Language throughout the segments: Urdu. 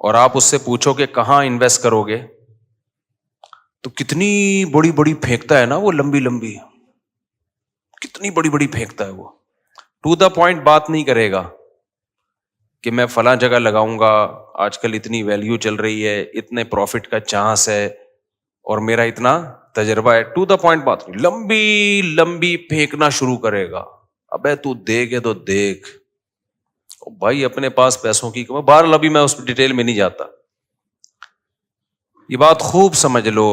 اور آپ اس سے پوچھو کہ کہاں انویسٹ کرو گے تو کتنی بڑی بڑی پھینکتا ہے نا وہ، لمبی لمبی کتنی بڑی بڑی پھینکتا ہے وہ. ٹو دا پوائنٹ بات نہیں کرے گا کہ میں فلاں جگہ لگاؤں گا، آج کل اتنی ویلیو چل رہی ہے، اتنے پروفٹ کا چانس ہے اور میرا اتنا تجربہ ہے. ٹو دا پوائنٹ بات نہیں، لمبی لمبی پھینکنا شروع کرے گا. ابے تو دیکھے تو دیکھ بھائی، اپنے پاس پیسوں کی کمی. بہرحال ابھی میں اس ڈیٹیل میں نہیں جاتا. یہ بات خوب سمجھ لو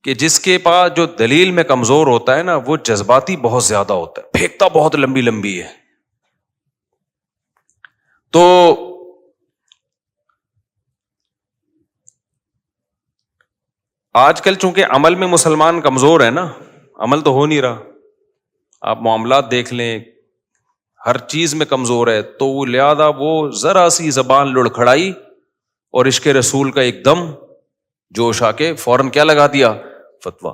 کہ جس کے پاس جو دلیل میں کمزور ہوتا ہے نا، وہ جذباتی بہت زیادہ ہوتا ہے، پھینکتا بہت لمبی لمبی ہے. تو آج کل چونکہ عمل میں مسلمان کمزور ہے نا، عمل تو ہو نہیں رہا. آپ معاملات دیکھ لیں، ہر چیز میں کمزور ہے. تو وہ لہذا وہ ذرا سی زبان لڑکھڑائی اور عشق رسول کا ایک دم جوش آ کے فوراً کیا لگا دیا، فتویٰ،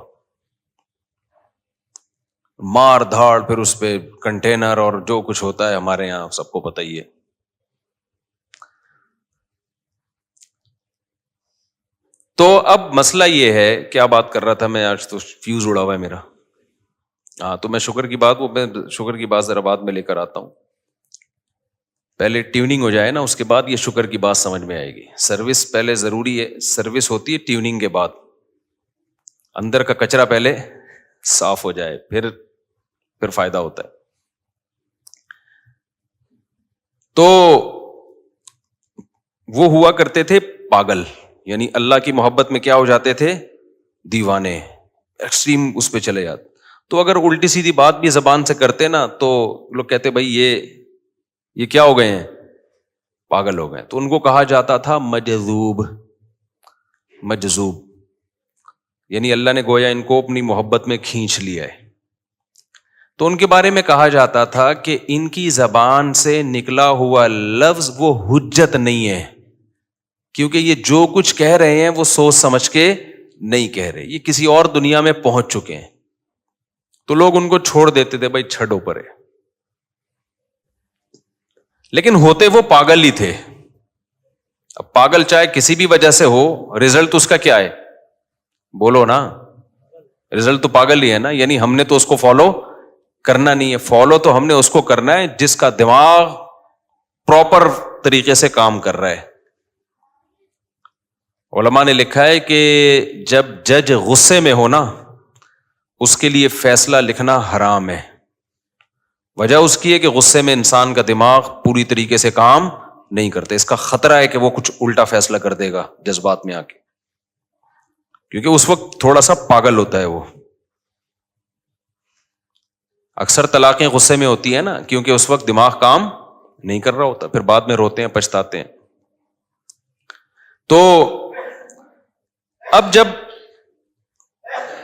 مار دھاڑ، پھر اس پہ کنٹینر اور جو کچھ ہوتا ہے ہمارے یہاں سب کو پتہ ہی ہے. تو اب مسئلہ یہ ہے، کیا بات کر رہا تھا میں، آج تو فیوز اڑا ہوا ہے میرا. ہاں، تو میں شکر کی بات ذرا بعد میں لے کر آتا ہوں. پہلے ٹیوننگ ہو جائے نا، اس کے بعد یہ شکر کی بات سمجھ میں آئے گی. سروس پہلے ضروری ہے، سروس ہوتی ہے ٹیوننگ کے بعد. اندر کا کچرا پہلے صاف ہو جائے، پھر فائدہ ہوتا ہے. تو وہ ہوا کرتے تھے پاگل، یعنی اللہ کی محبت میں کیا ہو جاتے تھے، دیوانے، ایکسٹریم اس پہ چلے جاتے. تو اگر الٹی سیدھی بات بھی زبان سے کرتے نا تو لوگ کہتے بھائی یہ کیا ہو گئے ہیں، پاگل ہو گئے. تو ان کو کہا جاتا تھا مجذوب، یعنی اللہ نے گویا ان کو اپنی محبت میں کھینچ لیا ہے. تو ان کے بارے میں کہا جاتا تھا کہ ان کی زبان سے نکلا ہوا لفظ وہ حجت نہیں ہے، کیونکہ یہ جو کچھ کہہ رہے ہیں وہ سوچ سمجھ کے نہیں کہہ رہے، یہ کسی اور دنیا میں پہنچ چکے ہیں. تو لوگ ان کو چھوڑ دیتے تھے، بھائی چھڈو پرے. لیکن ہوتے وہ پاگل ہی تھے. اب پاگل چاہے کسی بھی وجہ سے ہو، رزلٹ اس کا کیا ہے، بولو نا، رزلٹ تو پاگل ہی ہے نا. یعنی ہم نے تو اس کو فالو کرنا نہیں ہے. فالو تو ہم نے اس کو کرنا ہے جس کا دماغ پراپر طریقے سے کام کر رہا ہے. علماء نے لکھا ہے کہ جب جج غصے میں ہو نا، اس کے لیے فیصلہ لکھنا حرام ہے. وجہ اس کی ہے کہ غصے میں انسان کا دماغ پوری طریقے سے کام نہیں کرتا. اس کا خطرہ ہے کہ وہ کچھ الٹا فیصلہ کر دے گا جذبات میں آ کے، کیونکہ اس وقت تھوڑا سا پاگل ہوتا ہے وہ. اکثر طلاقیں غصے میں ہوتی ہیں نا، کیونکہ اس وقت دماغ کام نہیں کر رہا ہوتا، پھر بعد میں روتے ہیں، پچھتاتے ہیں. تو اب جب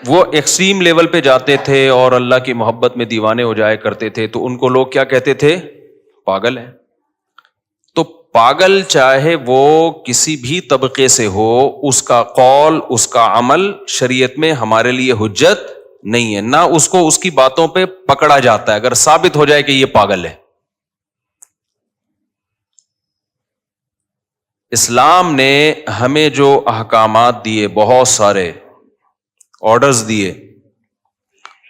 وہ ایکسٹریم لیول پہ جاتے تھے اور اللہ کی محبت میں دیوانے ہو جائے کرتے تھے، تو ان کو لوگ کیا کہتے تھے، پاگل ہیں. تو پاگل چاہے وہ کسی بھی طبقے سے ہو، اس کا قول، اس کا عمل شریعت میں ہمارے لیے حجت نہیں ہے، نہ اس کو اس کی باتوں پہ پکڑا جاتا ہے اگر ثابت ہو جائے کہ یہ پاگل ہے. اسلام نے ہمیں جو احکامات دیے، بہت سارے آرڈرز دیے،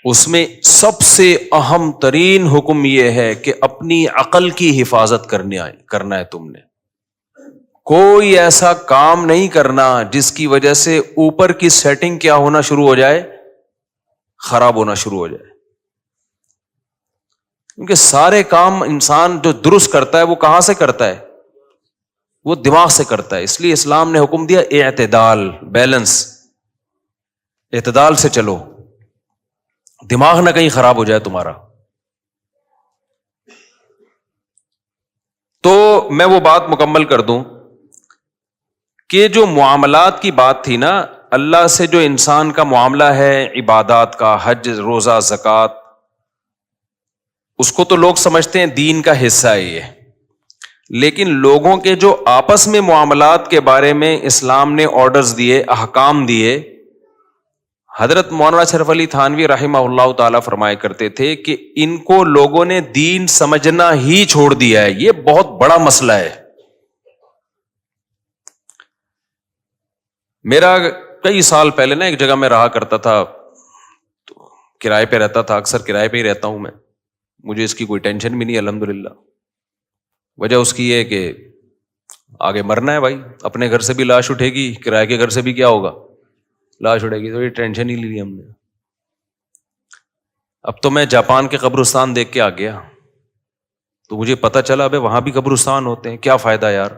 اس میں سب سے اہم ترین حکم یہ ہے کہ اپنی عقل کی حفاظت کرنا ہے. تم نے کوئی ایسا کام نہیں کرنا جس کی وجہ سے اوپر کی سیٹنگ کیا ہونا شروع ہو جائے، خراب ہونا شروع ہو جائے. کیونکہ سارے کام انسان جو درست کرتا ہے وہ کہاں سے کرتا ہے، وہ دماغ سے کرتا ہے. اس لیے اسلام نے حکم دیا اعتدال، بیلنس، اعتدال سے چلو، دماغ نہ کہیں خراب ہو جائے تمہارا. تو میں وہ بات مکمل کر دوں کہ جو معاملات کی بات تھی نا، اللہ سے جو انسان کا معاملہ ہے، عبادات کا، حج، روزہ، زکوٰۃ، اس کو تو لوگ سمجھتے ہیں دین کا حصہ ہے یہ. لیکن لوگوں کے جو آپس میں معاملات کے بارے میں اسلام نے آرڈرز دیے، احکام دیے، حضرت مولانا اشرف علی تھانوی رحمہ اللہ تعالیٰ فرمایا کرتے تھے کہ ان کو لوگوں نے دین سمجھنا ہی چھوڑ دیا ہے. یہ بہت بڑا مسئلہ ہے. میرا کئی سال پہلے نا ایک جگہ میں رہا کرتا تھا، تو کرائے پہ رہتا تھا، اکثر کرائے پہ ہی رہتا ہوں میں، مجھے اس کی کوئی ٹینشن بھی نہیں الحمدللہ۔ وجہ اس کی ہے کہ آگے مرنا ہے بھائی، اپنے گھر سے بھی لاش اٹھے گی، کرائے کے گھر سے بھی کیا ہوگا، لاش اٹھے گی، تو یہ ٹینشن ہی لی ہم نے۔ اب تو میں جاپان کے قبرستان دیکھ کے آ گیا، تو مجھے پتا چلا ابے وہاں بھی قبرستان ہوتے ہیں، کیا فائدہ یار،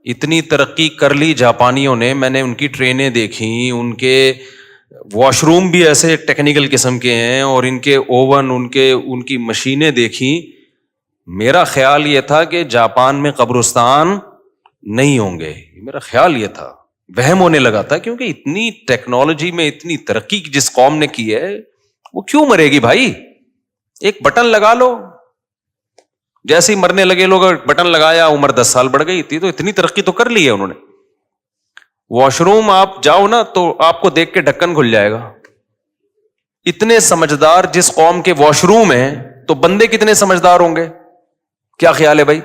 اتنی ترقی کر لی جاپانیوں نے، میں نے ان کی ٹرینیں دیکھی، ان کے واش روم بھی ایسے ٹیکنیکل قسم کے ہیں، اور ان کے اوون، ان کی مشینیں دیکھی۔ میرا خیال یہ تھا کہ جاپان میں قبرستان نہیں ہوں گے، میرا خیال یہ تھا، وہم ہونے لگا تھا، کیونکہ اتنی ٹیکنالوجی میں اتنی ترقی جس قوم نے کی ہے، وہ کیوں مرے گی بھائی؟ ایک بٹن لگا لو، جیسے ہی مرنے لگے لوگ بٹن لگایا، عمر 10 سال بڑھ گئی تھی، تو اتنی ترقی تو کر لی ہے انہوں نے۔ واش روم آپ جاؤ نا تو آپ کو دیکھ کے ڈھکن کھل جائے گا، اتنے سمجھدار جس قوم کے واش روم ہیں، تو بندے کتنے سمجھدار ہوں گے؟ کیا خیال ہے بھائی؟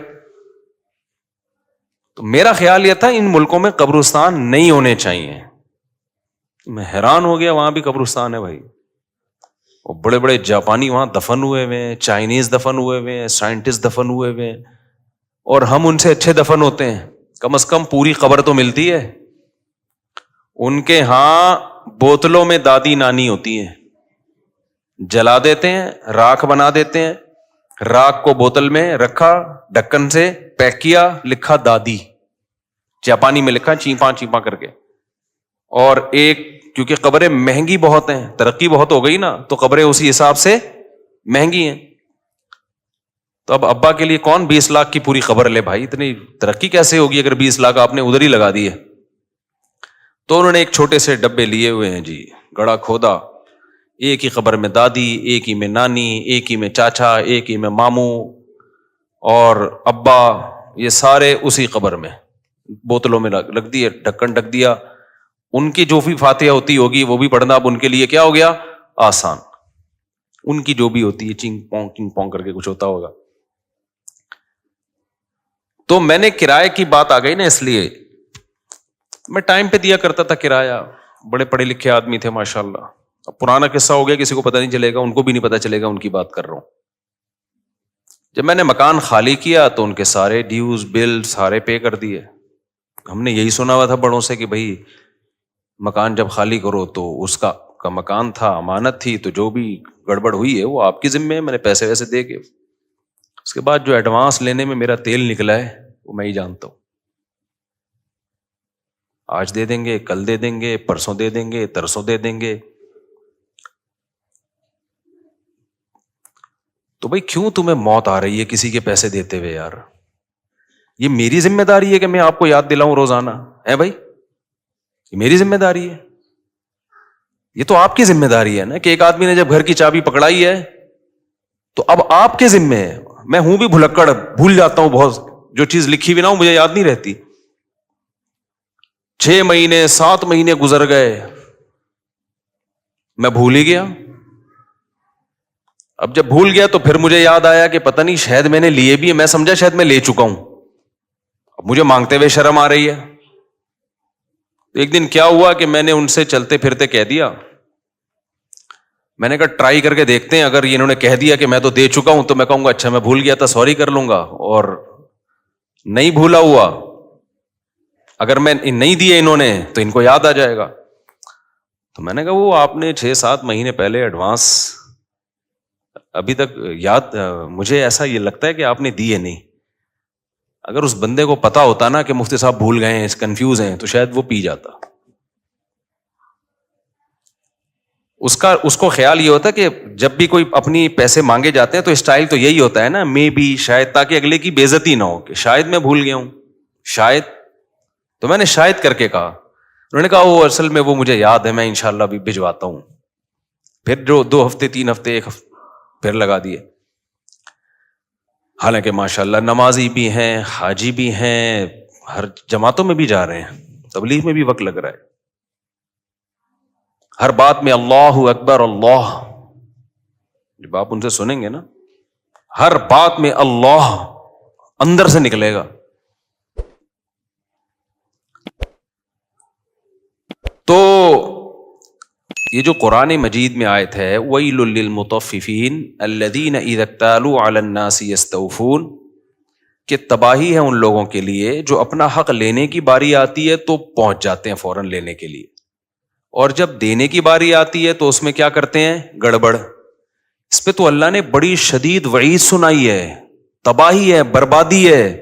تو میرا خیال یہ تھا ان ملکوں میں قبرستان نہیں ہونے چاہیے۔ میں حیران ہو گیا، وہاں بھی قبرستان ہے بھائی، اور بڑے بڑے جاپانی وہاں دفن ہوئے ہوئے ہیں، چائنیز دفن ہوئے ہوئے ہیں، سائنٹسٹ دفن ہوئے ہوئے ہیں، اور ہم ان سے اچھے دفن ہوتے ہیں، کم از کم پوری قبر تو ملتی ہے۔ ان کے ہاں بوتلوں میں دادی نانی ہوتی ہیں، جلا دیتے ہیں، راکھ بنا دیتے ہیں، راکھ کو بوتل میں رکھا، ڈھکن سے پیک کیا، لکھا دادی، جاپانی میں لکھا چیپاں چیپاں کر کے۔ اور ایک، کیونکہ قبریں مہنگی بہت ہیں، ترقی بہت ہو گئی نا، تو قبریں اسی حساب سے مہنگی ہیں، تو اب ابا کے لیے کون 20 لاکھ کی پوری قبر لے بھائی؟ اتنی ترقی کیسے ہوگی اگر 20 لاکھ آپ نے ادھر ہی لگا دیے؟ تو انہوں نے ایک چھوٹے سے ڈبے لیے ہوئے ہیں جی، گڑا کھودا، ایک ہی قبر میں دادی، ایک ہی میں نانی، ایک ہی میں چاچا، ایک ہی میں ماموں اور ابا، یہ سارے اسی قبر میں بوتلوں میں رکھ دیے، ڈھکن ڈھک دیا۔ ان کی جو بھی فاتحہ ہوتی ہوگی وہ بھی پڑھنا اب ان کے لیے کیا ہو گیا؟ آسان۔ ان کی جو بھی ہوتی ہے چنگ پونگ کر کے کچھ ہوتا ہوگا۔ تو میں نے کرائے کی بات آ گئی نا، اس لیے میں ٹائم پہ دیا کرتا تھا کرایہ، بڑے پڑھے لکھے آدمی تھے ماشاءاللہ۔ اب پرانا قصہ ہو گیا، کسی کو پتہ نہیں چلے گا، ان کو بھی نہیں پتہ چلے گا ان کی بات کر رہا ہوں۔ جب میں نے مکان خالی کیا تو ان کے سارے ڈیوز بل سارے پے کر دیے۔ ہم نے یہی سنا ہوا تھا بڑوں سے کہ بھائی مکان جب خالی کرو تو اس کا مکان تھا، امانت تھی، تو جو بھی گڑبڑ ہوئی ہے وہ آپ کی ذمہ ہے۔ میں نے پیسے ویسے دے کے، اس کے بعد جو ایڈوانس لینے میں میرا تیل نکلا ہے وہ میں ہی جانتا ہوں۔ آج دے دیں گے، کل دے دیں گے، پرسوں دے دیں گے، ترسوں دے دیں گے۔ تو بھائی کیوں تمہیں موت آ رہی ہے کسی کے پیسے دیتے ہوئے یار؟ یہ میری ذمہ داری ہے کہ میں آپ کو یاد دلاؤں روزانہ ہے بھائی؟ یہ میری ذمہ داری ہے؟ یہ تو آپ کی ذمہ داری ہے نا، کہ ایک آدمی نے جب گھر کی چابی پکڑائی ہے تو اب آپ کے ذمہ ہے۔ میں ہوں بھی بھلکڑ، بھول جاتا ہوں بہت، جو چیز لکھی ہوئی نہ ہو مجھے یاد نہیں رہتی۔ 6 مہینے 7 مہینے گزر گئے، میں بھول ہی گیا۔ اب جب بھول گیا تو پھر مجھے یاد آیا کہ پتہ نہیں شاید میں نے لیے بھی ہیں، میں سمجھا شاید میں لے چکا ہوں، اب مجھے مانگتے ہوئے شرم آ رہی ہے۔ ایک دن کیا ہوا کہ میں نے ان سے چلتے پھرتے کہہ دیا، میں نے کہا ٹرائی کر کے دیکھتے ہیں، اگر انہوں نے کہہ دیا کہ میں تو دے چکا ہوں تو میں کہوں گا اچھا میں بھول گیا تھا، سوری کر لوں گا، اور نہیں بھولا ہوا اگر میں نہیں دیے انہوں نے تو ان کو یاد آ جائے گا۔ تو میں نے کہا وہ آپ نے 6-7 مہینے پہلے ایڈوانس ابھی تک یاد، مجھے ایسا یہ لگتا ہے کہ آپ نے دیے نہیں۔ اگر اس بندے کو پتا ہوتا نا کہ مفتی صاحب بھول گئے ہیں، کنفیوز ہیں، تو شاید وہ پی جاتا۔ اس کو خیال یہ ہوتا ہے کہ جب بھی کوئی اپنی پیسے مانگے جاتے ہیں تو اسٹائل تو یہی ہوتا ہے نا، میں بھی شاید، تاکہ اگلے کی بے عزتی نہ ہو کہ شاید میں بھول گیا ہوں، شاید۔ تو میں نے شاید کر کے کہا، انہوں نے کہا وہ اصل میں وہ مجھے یاد ہے، میں انشاءاللہ بھی بھجواتا ہوں۔ پھر جو 2 ہفتے 3 ہفتے 1 ہفتے پھر لگا دیے۔ حالانکہ ماشاءاللہ نمازی بھی ہیں، حاجی بھی ہیں، ہر جماعتوں میں بھی جا رہے ہیں، تبلیغ میں بھی وقت لگ رہا ہے، ہر بات میں اللہ اکبر اللہ، جب آپ ان سے سنیں گے نا ہر بات میں اللہ اندر سے نکلے گا۔ تو یہ جو قرآن مجید میں آیت ہے وَيْلٌ لِّلْمُطَفِّفِينَ الَّذِينَ إِذَا اكْتَالُوا عَلَى النَّاسِ يَسْتَوْفُونَ، کہ تباہی ہے ان لوگوں کے لیے جو اپنا حق لینے کی باری آتی ہے تو پہنچ جاتے ہیں فوراً لینے کے لیے، اور جب دینے کی باری آتی ہے تو اس میں کیا کرتے ہیں؟ گڑبڑ۔ اس پہ تو اللہ نے بڑی شدید وعید سنائی ہے، تباہی ہے، بربادی ہے۔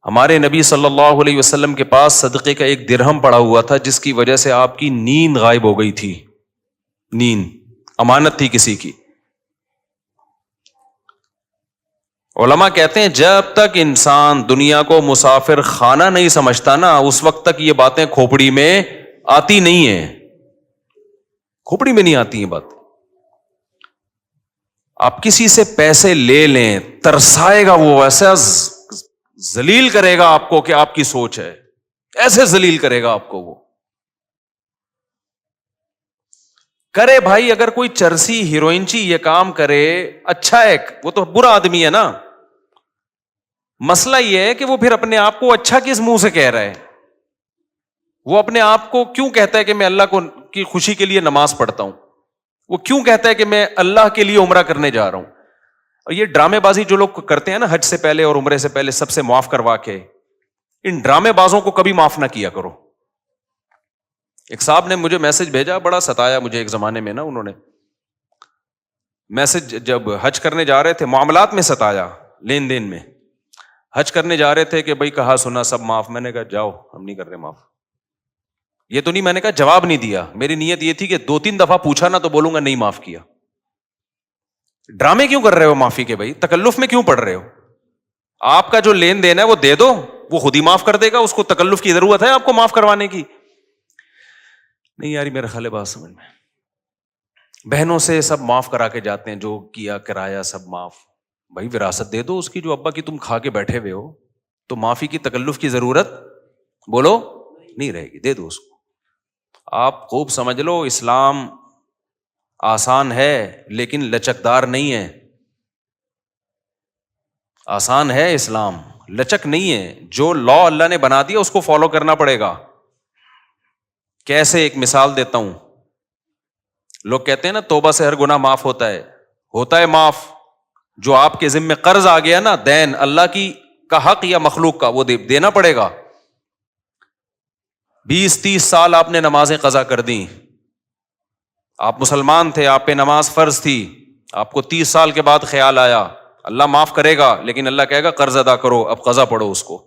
ہمارے نبی صلی اللہ علیہ وسلم کے پاس صدقے کا ایک درہم پڑا ہوا تھا جس کی وجہ سے آپ کی نیند غائب ہو گئی تھی، نیند، امانت تھی کسی کی۔ علماء کہتے ہیں جب تک انسان دنیا کو مسافر خانہ نہیں سمجھتا نا، اس وقت تک یہ باتیں کھوپڑی میں آتی نہیں ہیں، کھوپڑی میں نہیں آتی ہیں بات۔ آپ کسی سے پیسے لے لیں، ترسائے گا وہ، ایسا ذلیل کرے گا آپ کو کہ آپ کی سوچ ہے، ایسے ذلیل کرے گا آپ کو وہ۔ کرے بھائی، اگر کوئی چرسی ہیروئنچی یہ کام کرے اچھا ہے، وہ تو برا آدمی ہے نا۔ مسئلہ یہ ہے کہ وہ پھر اپنے آپ کو اچھا کس منہ سے کہہ رہا ہے؟ وہ اپنے آپ کو کیوں کہتا ہے کہ میں اللہ کو کی خوشی کے لیے نماز پڑھتا ہوں؟ وہ کیوں کہتا ہے کہ میں اللہ کے لیے عمرہ کرنے جا رہا ہوں؟ اور یہ ڈرامے بازی جو لوگ کرتے ہیں نا حج سے پہلے اور عمرے سے پہلے سب سے معاف کروا کے، ان ڈرامے بازوں کو کبھی معاف نہ کیا کرو۔ ایک صاحب نے مجھے میسج بھیجا، بڑا ستایا مجھے ایک زمانے میں نا، انہوں نے میسج جب حج کرنے جا رہے تھے، معاملات میں ستایا، لین دین میں۔ حج کرنے جا رہے تھے کہ بھائی کہا سنا سب معاف، میں نے کہا جاؤ ہم نہیں کر رہے معاف۔ یہ تو نہیں، میں نے کہا جواب نہیں دیا، میری نیت یہ تھی کہ 2-3 دفعہ پوچھا نا تو بولوں گا نہیں معاف کیا۔ ڈرامے کیوں کر رہے ہو معافی کے؟ بھائی تکلف میں کیوں پڑ رہے ہو؟ آپ کا جو لین دین ہے وہ دے دو، وہ خود ہی معاف کر دے گا، اس کو تکلف کی ضرورت ہے آپ کو معاف کروانے کی؟ نہیں یاری، میرا خیال ہے بات سمجھ میں۔ بہنوں سے سب معاف کرا کے جاتے ہیں، جو کیا کرایا سب معاف۔ بھائی وراثت دے دو اس کی جو ابا کی تم کھا کے بیٹھے ہوئے ہو، تو معافی کی تکلف کی ضرورت بولو نہیں رہے گی، دے دو اس کو۔ آپ خوب سمجھ لو، اسلام آسان ہے لیکن لچکدار نہیں ہے۔ آسان ہے اسلام، لچک نہیں ہے۔ جو لا اللہ نے بنا دیا اس کو فالو کرنا پڑے گا۔ کیسے؟ ایک مثال دیتا ہوں۔ لوگ کہتے ہیں نا توبہ سے ہر گناہ معاف ہوتا ہے معاف۔ جو آپ کے ذمہ قرض آ گیا نا، دین اللہ کی کا حق یا مخلوق کا، وہ دینا پڑے گا۔ 20-30 سال آپ نے نمازیں قضا کر دیں، آپ مسلمان تھے، آپ پہ نماز فرض تھی، آپ کو 30 سال کے بعد خیال آیا، اللہ معاف کرے گا لیکن اللہ کہے گا قرض ادا کرو، اب قضا پڑھو اس کو۔